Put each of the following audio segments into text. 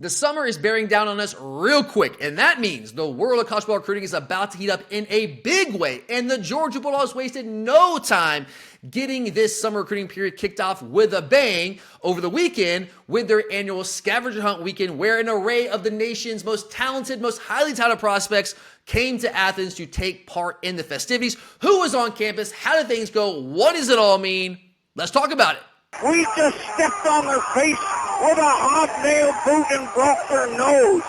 The summer is bearing down on us real quick, and that means the world of college football recruiting is about to heat up in a big way, and the Georgia Bulldogs wasted no time getting this summer recruiting period kicked off with a bang over the weekend with their annual Scavenger Hunt weekend, where an array of the nation's most talented, most highly touted prospects came to Athens to take part in the festivities. Who was on campus? How did things go? What does it all mean? Let's talk about it. We just stepped on their face with a hobnail boot and broke their nose.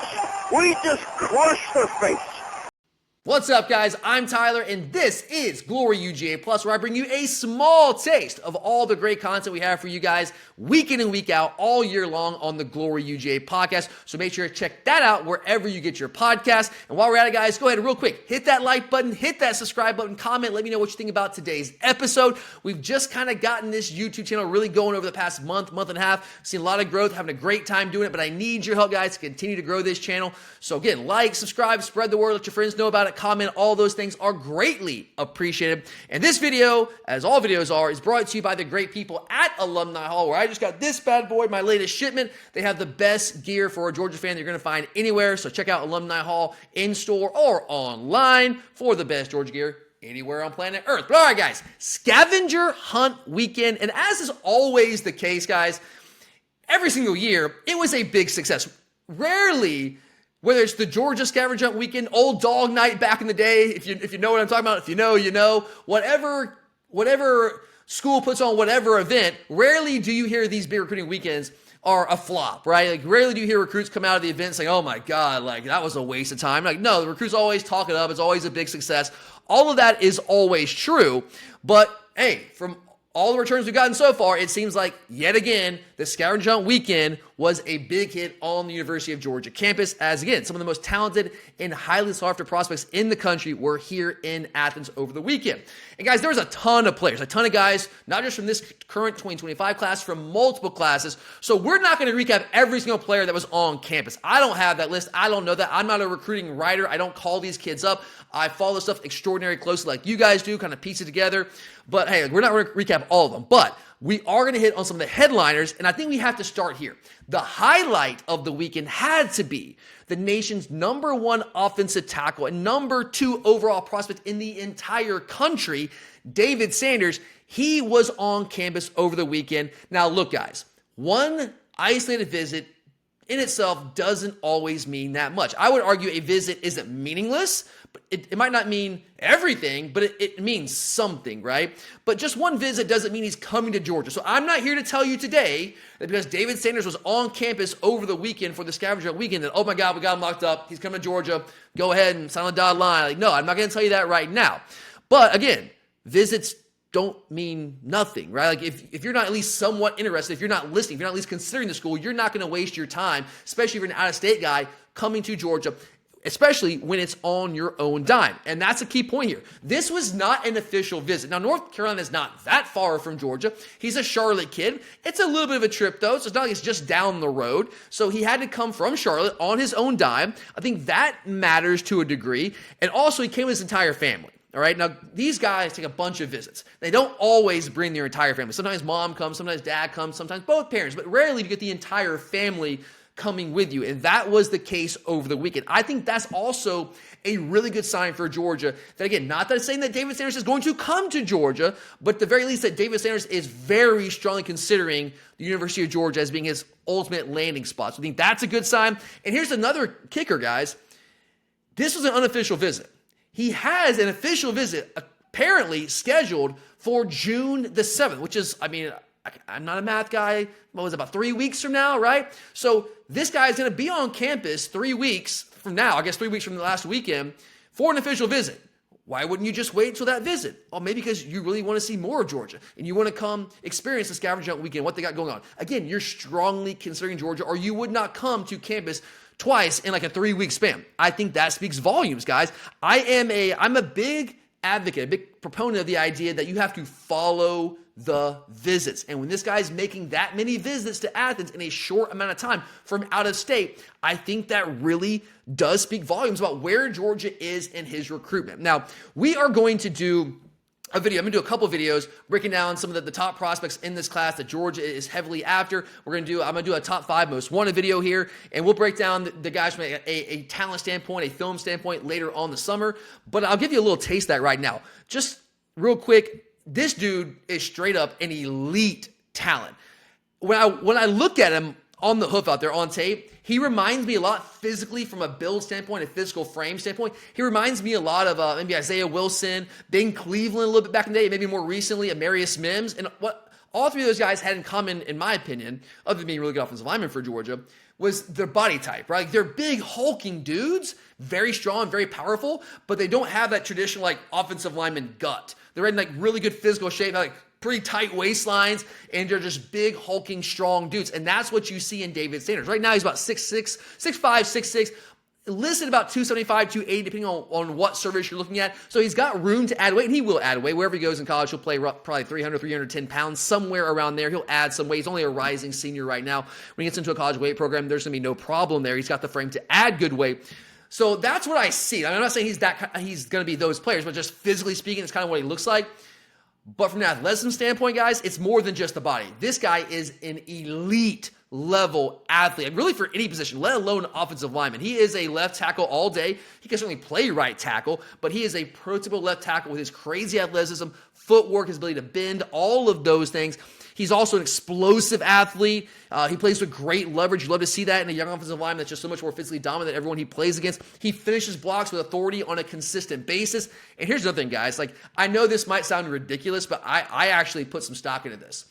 We just crushed their face. What's up, guys? I'm Tyler, and this is Glory UGA Plus, where I bring you a small taste of all the great content we have for you guys week in and week out all year long on the Glory UGA podcast. So make sure to check that out wherever you get your podcast. And while we're at it, guys, go ahead and real quick, hit that like button, hit that subscribe button, comment, let me know what you think about today's episode. We've just kind of gotten this YouTube channel really going over the past month and a half. Seen a lot of growth, having a great time doing it, but I need your help, guys, to continue to grow this channel. So again, like, subscribe, spread the word, let your friends know about it. Comment, all those things are greatly appreciated. And this video, as all videos are, is brought to you by the great people at Alumni Hall, where I just got this bad boy, my latest shipment. They have the best gear for a Georgia fan that you're going to find anywhere. So check out Alumni Hall in store or online for the best Georgia gear anywhere on planet Earth. But all right, guys, Scavenger Hunt weekend. And as is always the case, guys, every single year, it was a big success. Rarely, whether it's the Georgia Scavenger Hunt weekend, Old Dog Night back in the day, if you know what I'm talking about, if you know, you know, whatever school puts on whatever event, rarely do you hear these big recruiting weekends are a flop, right? Like, rarely do you hear recruits come out of the event saying, oh my God, like, that was a waste of time. Like, no, the recruits always talk it up. It's always a big success. All of that is always true. But hey, from all the returns we've gotten so far, it seems like, yet again, the Scavenger Hunt weekend was a big hit on the University of Georgia campus, as again, some of the most talented and highly sought after prospects in the country were here in Athens over the weekend. And guys, there was a ton of players, a ton of guys, not just from this current 2025 class, from multiple classes. So we're not going to recap every single player that was on campus. I don't have that list. I don't know that. I'm not a recruiting writer. I don't call these kids up. I follow this stuff extraordinarily closely like you guys do, kind of piece it together. But hey, we're not going to recap all of them. But we are going to hit on some of the headliners, and I think we have to start here. The highlight of the weekend had to be the nation's #1 offensive tackle and #2 overall prospect in the entire country, David Sanders. He was on campus over the weekend. Now, look, guys, one isolated visit in itself doesn't always mean that much. I would argue a visit isn't meaningless, but it might not mean everything, but it means something, right? But just one visit doesn't mean he's coming to Georgia. So I'm not here to tell you today that because David Sanders was on campus over the weekend for the Scavenger Hunt weekend that, oh my God, we got him locked up, he's coming to Georgia, go ahead and sign on the dotted line. Like, no, I'm not going to tell you that right now. But again, visits don't mean nothing, right? Like if you're not at least somewhat interested, if you're not listening, if you're not at least considering the school, you're not going to waste your time, especially if you're an out-of-state guy coming to Georgia, especially when it's on your own dime. And that's a key point here. This was not an official visit. Now, North Carolina is not that far from Georgia. He's a Charlotte kid. It's a little bit of a trip, though. So it's not like it's just down the road. So he had to come from Charlotte on his own dime. I think that matters to a degree. And also, he came with his entire family. All right. Now, these guys take a bunch of visits. They don't always bring their entire family. Sometimes mom comes, sometimes dad comes, sometimes both parents, but rarely do you get the entire family coming with you. And that was the case over the weekend. I think that's also a really good sign for Georgia that, again, not that it's saying that David Sanders is going to come to Georgia, but at the very least that David Sanders is very strongly considering the University of Georgia as being his ultimate landing spot. So I think that's a good sign. And here's another kicker, guys. This was an unofficial visit. He has an official visit apparently scheduled for June the 7th, which is, I mean, I'm not a math guy. What was it, about 3 weeks from now, right? So this guy is going to be on campus 3 weeks from now, I guess 3 weeks from the last weekend, for an official visit. Why wouldn't you just wait until that visit? Well, maybe because you really want to see more of Georgia and you want to come experience the Scavenger Hunt weekend, what they got going on. Again, you're strongly considering Georgia, or you would not come to campus twice in like a 3-week span. I think that speaks volumes, guys. I'm a big advocate, a big proponent of the idea that you have to follow the visits. And when this guy's making that many visits to Athens in a short amount of time from out of state, I think that really does speak volumes about where Georgia is in his recruitment. Now, we are going to do a video. I'm going to do a couple videos breaking down some of the top prospects in this class that Georgia is heavily after. I'm going to do a top 5 most wanted video here, and we'll break down the guys from a talent standpoint, a film standpoint later on the summer. But I'll give you a little taste of that right now. Just real quick, this dude is straight up an elite talent. When I look at him on the hoof out there on tape, he reminds me a lot physically from a build standpoint, a physical frame standpoint. He reminds me a lot of maybe Isaiah Wilson, Ben Cleveland a little bit back in the day, maybe more recently, Amarius Mims. And what all three of those guys had in common, in my opinion, other than being really good offensive linemen for Georgia, was their body type, right? Like they're big, hulking dudes, very strong, very powerful, but they don't have that traditional like offensive lineman gut. They're in like really good physical shape, like pretty tight waistlines, and they're just big, hulking, strong dudes. And that's what you see in David Sanders. Right now, he's about 6'6", 6'5", 6'6", listed about 275, 280, depending on what service you're looking at. So he's got room to add weight, and he will add weight. Wherever he goes in college, he'll play probably 300, 310 pounds, somewhere around there. He'll add some weight. He's only a rising senior right now. When he gets into a college weight program, there's going to be no problem there. He's got the frame to add good weight. So that's what I see. I mean, I'm not saying he's going to be those players, but just physically speaking, it's kind of what he looks like. But from an athleticism standpoint, guys, it's more than just the body. This guy is an elite level athlete, and really for any position, let alone offensive lineman. He is a left tackle all day. He can certainly play right tackle, but he is a prototypical left tackle with his crazy athleticism, footwork, his ability to bend, all of those things. He's also an explosive athlete. He plays with great leverage. You love to see that in a young offensive lineman that's just so much more physically dominant than everyone he plays against. He finishes blocks with authority on a consistent basis. And here's another thing, guys. Like, I know this might sound ridiculous, but I actually put some stock into this.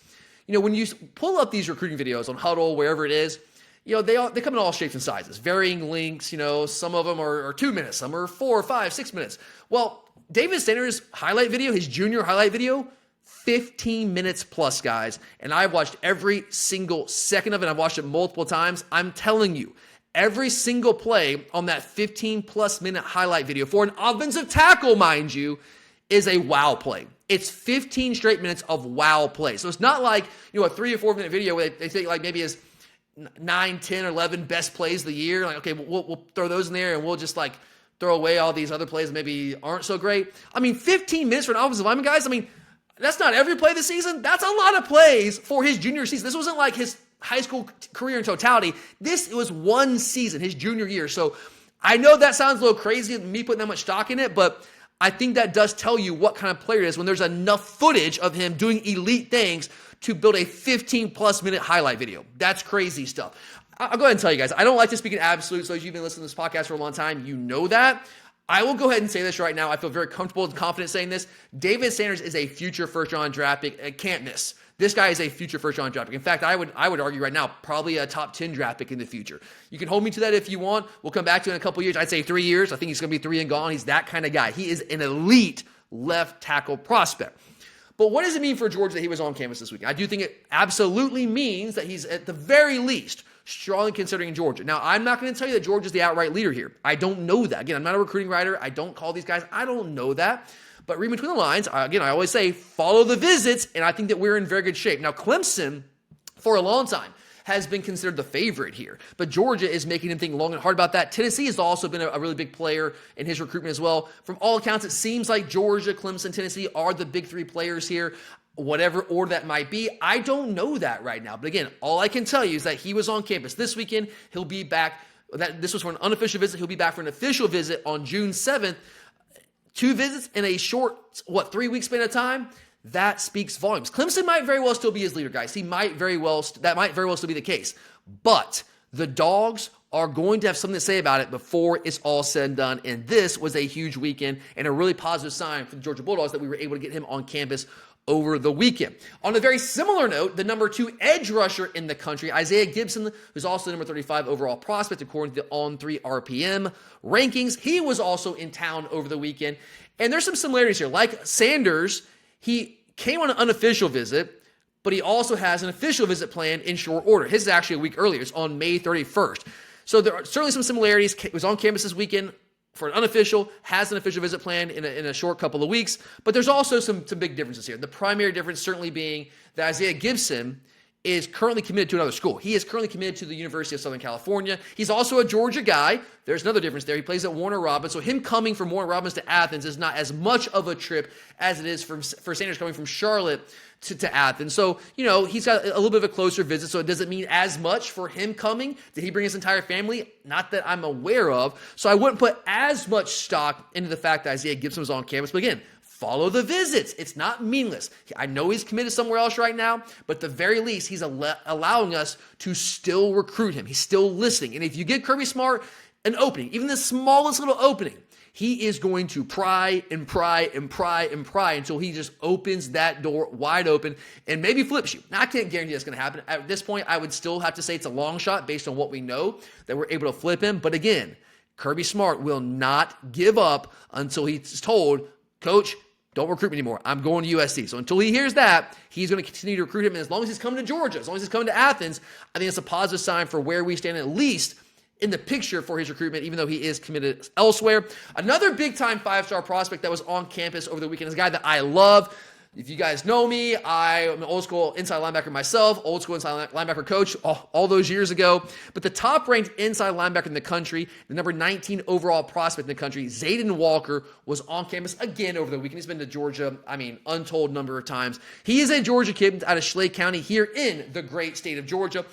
You know, when you pull up these recruiting videos on Huddle, wherever it is, you know, they come in all shapes and sizes, varying lengths. You know, some of them are 2 minutes, some are 4, 5, 6 minutes. Well, David Sanders' highlight video, his junior highlight video, 15 minutes plus, guys. And I've watched every single second of it. I've watched it multiple times. I'm telling you, every single play on that 15 plus minute highlight video for an offensive tackle, mind you, is a wow play. It's 15 straight minutes of wow play. So it's not like, you know, a 3 or 4 minute video where they think like maybe is 9, 10, or 11 best plays of the year. Like, okay, we'll throw those in there and we'll just like throw away all these other plays that maybe aren't so great. I mean, 15 minutes for an offensive lineman, guys. I mean, that's not every play this season. That's a lot of plays for his junior season. This wasn't like his high school career in totality. This was one season, his junior year. So I know that sounds a little crazy, me putting that much stock in it, but I think that does tell you what kind of player it is when there's enough footage of him doing elite things to build a 15-plus minute highlight video. That's crazy stuff. I'll go ahead and tell you guys, I don't like to speak in absolutes. So if you've been listening to this podcast for a long time, you know that. I will go ahead and say this right now. I feel very comfortable and confident saying this. David Sanders is a future first-round draft pick. I can't miss. This guy is a future first-round draft pick. In fact, I would argue right now, probably a top 10 draft pick in the future. You can hold me to that if you want. We'll come back to it in a couple years. I'd say 3 years. I think he's going to be 3 and gone. He's that kind of guy. He is an elite left tackle prospect. But what does it mean for Georgia that he was on campus this week? I do think it absolutely means that he's at the very least strongly considering Georgia. Now, I'm not going to tell you that Georgia's the outright leader here. I don't know that. Again, I'm not a recruiting writer. I don't call these guys. I don't know that. But read between the lines, again, I always say follow the visits, and I think that we're in very good shape. Now, Clemson, for a long time, has been considered the favorite here. But Georgia is making him think long and hard about that. Tennessee has also been a really big player in his recruitment as well. From all accounts, it seems like Georgia, Clemson, Tennessee are the big 3 players here. Whatever order that might be, I don't know that right now. But again, all I can tell you is that he was on campus this weekend. He'll be back. This was for an unofficial visit. He'll be back for an official visit on June 7th. 2 visits in a short, 3-week span of time? That speaks volumes. Clemson might very well still be his leader, guys. That might very well still be the case. But the Dogs are going to have something to say about it before it's all said and done. And this was a huge weekend and a really positive sign for the Georgia Bulldogs that we were able to get him on campus over the weekend. On a very similar note, the number 2 edge rusher in the country, Isaiah Gibson, who's also the number 35 overall prospect according to the On3 RPM rankings, he was also in town over the weekend. And there's some similarities here. Like Sanders, he came on an unofficial visit, but he also has an official visit planned in short order. His is actually a week earlier. It's on May 31st. So there are certainly some similarities. He was on campus this weekend for an unofficial, has an official visit planned in a short couple of weeks. But there's also some big differences here. The primary difference certainly being that Isaiah Gibson is currently committed to another school. He is currently committed to the University of Southern California. He's also a Georgia guy. There's another difference there. He plays at Warner Robins. So him coming from Warner Robins to Athens is not as much of a trip as it is for Sanders coming from Charlotte to Athens. So, he's got a little bit of a closer visit, so it doesn't mean as much for him coming. Did he bring his entire family? Not that I'm aware of. So I wouldn't put as much stock into the fact that Isaiah Gibson was on campus. But again, follow the visits. It's not meaningless. I know he's committed somewhere else right now, but at the very least, he's allowing us to still recruit him. He's still listening. And if you give Kirby Smart an opening, even the smallest little opening, he is going to pry and pry and pry and pry until he just opens that door wide open and maybe flips you. Now, I can't guarantee that's going to happen. At this point, I would still have to say it's a long shot based on what we know that we're able to flip him. But again, Kirby Smart will not give up until he's told, Coach, don't recruit me anymore. I'm going to USC. So until he hears that, he's going to continue to recruit him. And as long as he's coming to Georgia, as long as he's coming to Athens, I think it's a positive sign for where we stand, at least in the picture for his recruitment, even though he is committed elsewhere. Another big-time five-star prospect that was on campus over the weekend is a guy that I love. If you guys know me, I'm an old-school inside linebacker myself, old-school inside linebacker coach all those years ago. But the top-ranked inside linebacker in the country, the number 19 overall prospect in the country, Zaden Walker, was on campus again over the weekend. He's been to Georgia, untold number of times. He is a Georgia kid out of Schley County here in the great state of Georgia.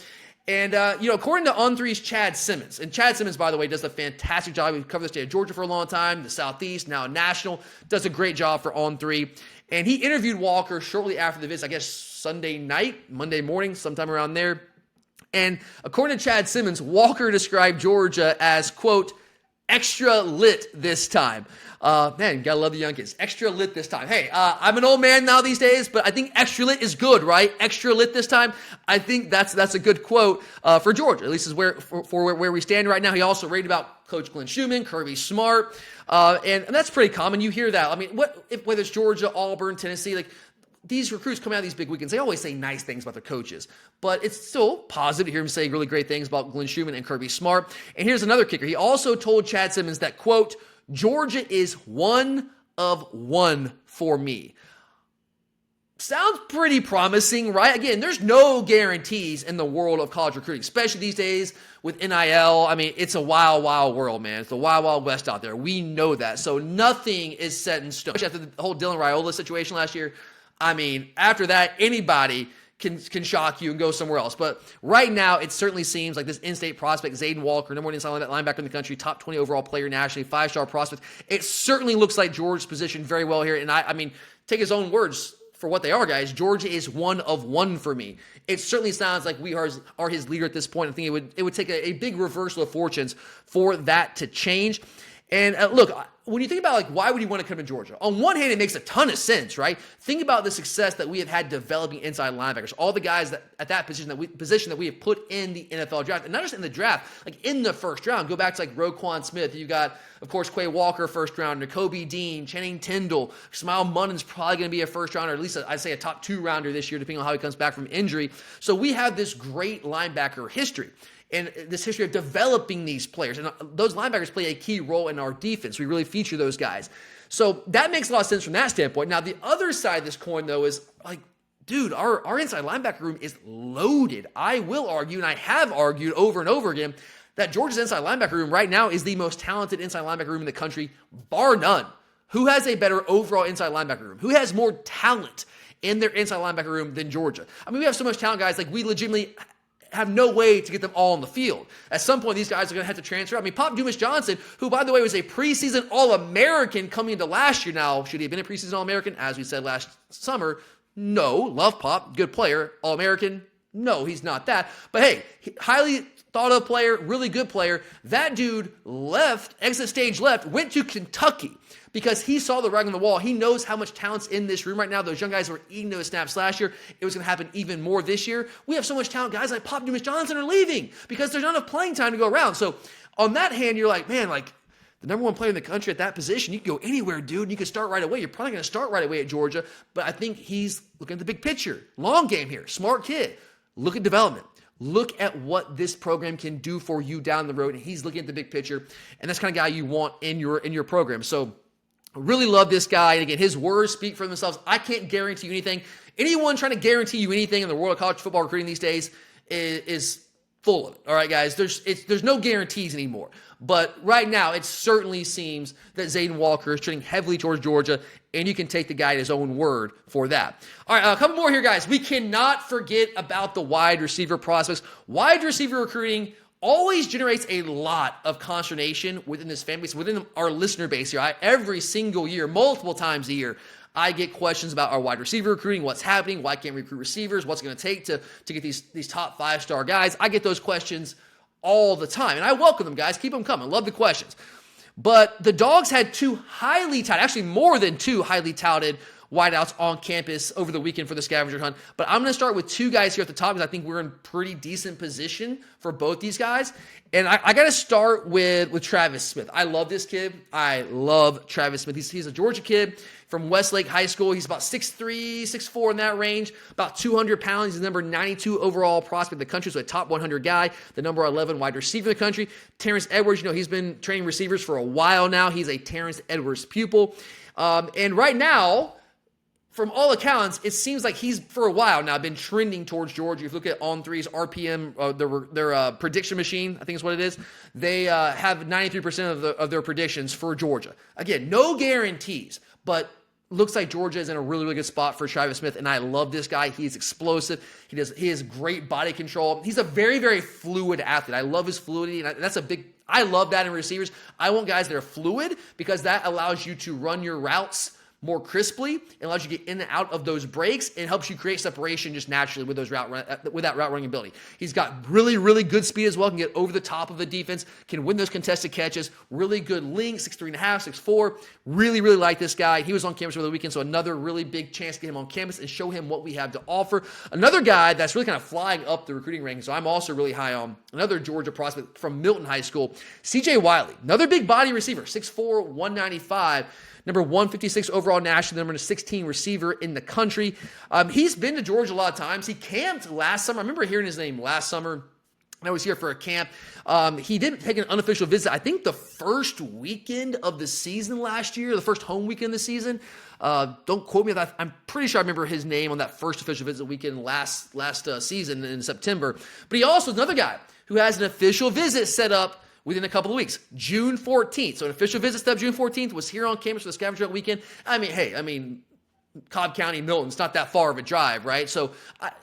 And, according to On3's Chad Simmons, and Chad Simmons, by the way, does a fantastic job. We've covered the state of Georgia for a long time, the Southeast, now national, does a great job for On3. And he interviewed Walker shortly after the visit, I guess Sunday night, Monday morning, sometime around there. And according to Chad Simmons, Walker described Georgia as, quote, extra lit this time. Man, gotta love the young kids. Extra lit this time. Hey, I'm an old man now these days, but I think extra lit is good, right? Extra lit this time. I think that's a good quote for Georgia. At least is where we stand right now. He also raved about Coach Glenn Schumann, Kirby Smart, and that's pretty common. You hear that. Whether it's Georgia, Auburn, Tennessee, these recruits coming out of these big weekends, they always say nice things about their coaches, but it's still positive to hear him say really great things about Glenn Schumann and Kirby Smart. And here's another kicker. He also told Chad Simmons that, quote, Georgia is 1 of 1 for me. Sounds pretty promising, right? Again, there's no guarantees in the world of college recruiting, especially these days with NIL. It's a wild, wild world, man. It's the wild, wild west out there. We know that. So nothing is set in stone. After the whole Dylan Raiola situation last year, after that, anybody can shock you and go somewhere else. But right now, it certainly seems like this in-state prospect, Zaden Walker, number one inside linebacker in the country, top 20 overall player nationally, 5-star prospect. It certainly looks like Georgia's positioned very well here. And take his own words for what they are, guys. Georgia is 1 of 1 for me. It certainly sounds like we are his leader at this point. I think it would take a big reversal of fortunes for that to change. And look, when you think about why would you want to come to Georgia? On one hand, it makes a ton of sense, right? Think about the success that we have had developing inside linebackers. All the guys that at that position that we have put in the NFL draft, and not just in the draft, in the first round. Go back to Roquan Smith. You got, of course, Quay Walker, first rounder, Kobe Dean, Channing Tindall, Smile Munnen's probably going to be a first rounder, at least I'd say a top 2 rounder this year, depending on how he comes back from injury. So we have this great linebacker history. And this history of developing these players. And those linebackers play a key role in our defense. We really feature those guys. So that makes a lot of sense from that standpoint. Now, the other side of this coin, though, is dude, our inside linebacker room is loaded. I will argue, and I have argued over and over again, that Georgia's inside linebacker room right now is the most talented inside linebacker room in the country, bar none. Who has a better overall inside linebacker room? Who has more talent in their inside linebacker room than Georgia? We have so much talent, guys. We legitimately have no way to get them all on the field. At some point, these guys are going to have to transfer. Pop Dumas-Johnson, who, by the way, was a preseason All-American coming into last year. Now, should he have been a preseason All-American? As we said last summer, no. Love Pop, good player. All-American? No, he's not that. But hey, highly thought of player, really good player. That dude exit stage left, went to Kentucky because he saw the writing on the wall. He knows how much talent's in this room right now. Those young guys were eating those snaps last year. It was going to happen even more this year. We have so much talent. Guys like Pop Dumas-Johnson are leaving because there's not enough playing time to go around. So on that hand, you're man, the number 1 player in the country at that position, you can go anywhere, dude. You can start right away. You're probably going to start right away at Georgia, but I think he's looking at the big picture. Long game here. Smart kid. Look at development. Look at what this program can do for you down the road. And he's looking at the big picture, and that's the kind of guy you want in your program. So I really love this guy. And again, his words speak for themselves. I can't guarantee you anything. Anyone trying to guarantee you anything in the world of college football recruiting these days is full of it. All right, guys, there's no guarantees anymore. But right now, it certainly seems that Zaden Walker is trending heavily towards Georgia, and you can take the guy at his own word for that. All right, a couple more here, guys. We cannot forget about the wide receiver prospects. Wide receiver recruiting always generates a lot of consternation within this fan base, within our listener base here. Every single year, multiple times a year, I get questions about our wide receiver recruiting, what's happening, why can't we recruit receivers, what's going to take to get these top 5-star guys. I get those questions all the time, and I welcome them, guys. Keep them coming. Love the questions. But the Dogs had two highly touted, actually more than two highly touted wideouts on campus over the weekend for the Scavenger Hunt. But I'm going to start with two guys here at the top because I think we're in pretty decent position for both these guys. And I got to start with Travis Smith. I love this kid. I love Travis Smith. He's a Georgia kid from Westlake High School. He's about 6'3", 6'4", in that range, about 200 pounds. He's the number 92 overall prospect in the country, so a top 100 guy, the number 11 wide receiver in the country. Terrence Edwards, he's been training receivers for a while now. He's a Terrence Edwards pupil. And right now, from all accounts, it seems like he's, for a while now, been trending towards Georgia. If you look at On3's RPM, their prediction machine, I think is what it is, they have 93% of their predictions for Georgia. Again, no guarantees, but looks like Georgia is in a really, really good spot for Travis Smith, and I love this guy. He's explosive. He has great body control. He's a very, very fluid athlete. I love his fluidity, and I love that in receivers. I want guys that are fluid because that allows you to run your routes more crisply. It allows you to get in and out of those breaks and helps you create separation just naturally with that route running ability. He's got really, really good speed as well. Can get over the top of the defense, can win those contested catches, really good length, 6'3.5", 6'4". Really, really like this guy. He was on campus over the weekend, so another really big chance to get him on campus and show him what we have to offer. Another guy that's really kind of flying up the recruiting rankings, so I'm also really high on another Georgia prospect from Milton High School, CJ Wiley. Another big body receiver, 6'4", 195. Number 156 overall national, number 16 receiver in the country. He's been to Georgia a lot of times. He camped last summer. I remember hearing his name last summer. I was here for a camp. He did take an unofficial visit, I think the first weekend of the season last year, the first home weekend of the season. Don't quote me on that. I'm pretty sure I remember his name on that first official visit weekend last season in September. But he also is another guy who has an official visit set up within a couple of weeks, June 14th. So an official visit step June 14th was here on campus for the Scavenger Hunt weekend. Cobb County, Milton, it's not that far of a drive, right? So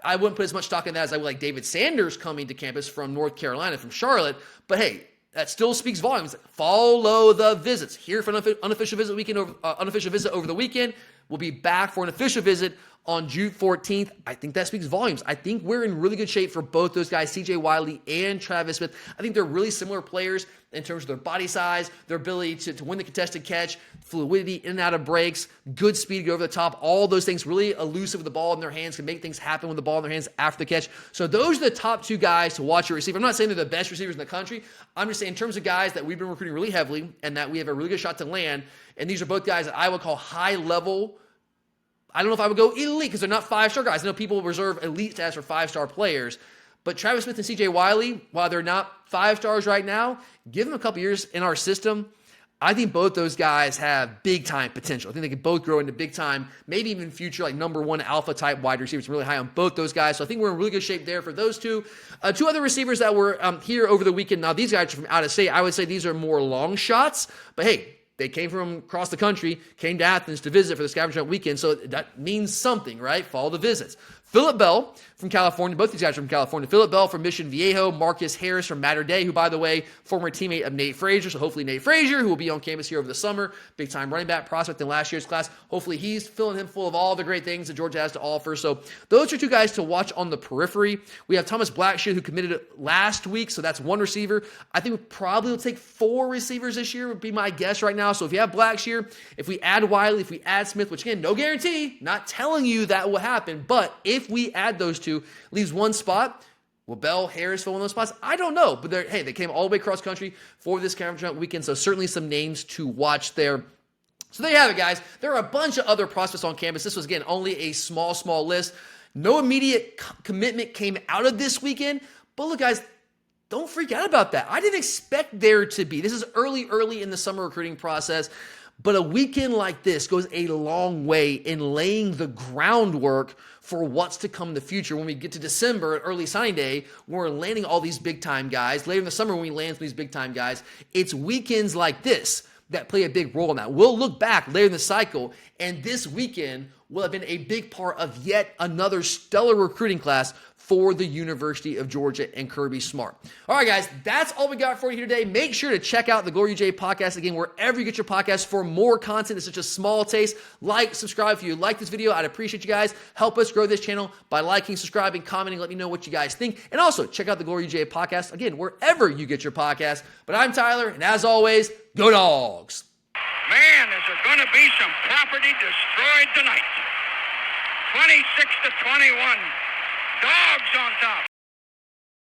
I wouldn't put as much stock in that as I would like David Sanders coming to campus from North Carolina, from Charlotte. But hey, that still speaks volumes. Follow the visits. Here for an unofficial visit over the weekend. We'll be back for an official visit on June 14th. I think that speaks volumes. I think we're in really good shape for both those guys, CJ Wiley and Travis Smith. I think they're really similar players in terms of their body size, their ability to win the contested catch, fluidity in and out of breaks, good speed to go over the top, all those things, really elusive with the ball in their hands, can make things happen with the ball in their hands after the catch. So those are the top two guys to watch your receiver. I'm not saying they're the best receivers in the country. I'm just saying in terms of guys that we've been recruiting really heavily and that we have a really good shot to land, and these are both guys that I would call high level. I don't know if I would go elite because they're not 5-star guys. I know people reserve elite stats for 5-star players. But Travis Smith and CJ Wiley, while they're not 5 stars right now, give them a couple years in our system. I think both those guys have big-time potential. I think they could both grow into big-time, maybe even future, like number 1 alpha-type wide receivers. I'm really high on both those guys. So I think we're in really good shape there for those two. Two other receivers that were here over the weekend. Now, these guys are from out of state. I would say these are more long shots. But hey, they came from across the country, came to Athens to visit for the Scavenger Hunt weekend, so that means something, right? Follow the visits. Phillip Bell from California, both these guys are from California. Phillip Bell from Mission Viejo, Marcus Harris from Mater Dei, who, by the way, former teammate of Nate Frazier, so hopefully Nate Frazier, who will be on campus here over the summer, big-time running back prospect in last year's class. Hopefully he's filling him full of all the great things that Georgia has to offer. So those are two guys to watch on the periphery. We have Thomas Blackshear, who committed last week, so that's one receiver. I think we probably will take 4 receivers this year, would be my guess right now. So if you have Blackshear, if we add Wiley, if we add Smith, which again, no guarantee, not telling you that will happen, but if we add those two, leaves one spot. Will Bell, Harris fill one of those spots? I don't know, but they came all the way across country for this Scavenger Hunt weekend, so certainly some names to watch there. So there you have it, guys. There are a bunch of other prospects on campus. This was, again, only a small list. No immediate commitment came out of this weekend, but look, guys, don't freak out about that. I didn't expect there to be. This is early in the summer recruiting process. But a weekend like this goes a long way in laying the groundwork for what's to come in the future. When we get to December, early signing day, we're landing all these big-time guys. Later in the summer, when we land these big-time guys, it's weekends like this that play a big role in that. We'll look back later in the cycle, and this weekend will have been a big part of yet another stellar recruiting class for the University of Georgia and Kirby Smart. All right, guys, that's all we got for you here today. Make sure to check out the Glory UJ podcast again, wherever you get your podcasts for more content. It's such a small taste. Like, subscribe. If you like this video, I'd appreciate you guys. Help us grow this channel by liking, subscribing, commenting. Let me know what you guys think. And also, check out the Glory UJ podcast, again, wherever you get your podcasts. But I'm Tyler, and as always, go Dogs! Man, is there going to be some property destroyed tonight. 26-21. Dogs on top.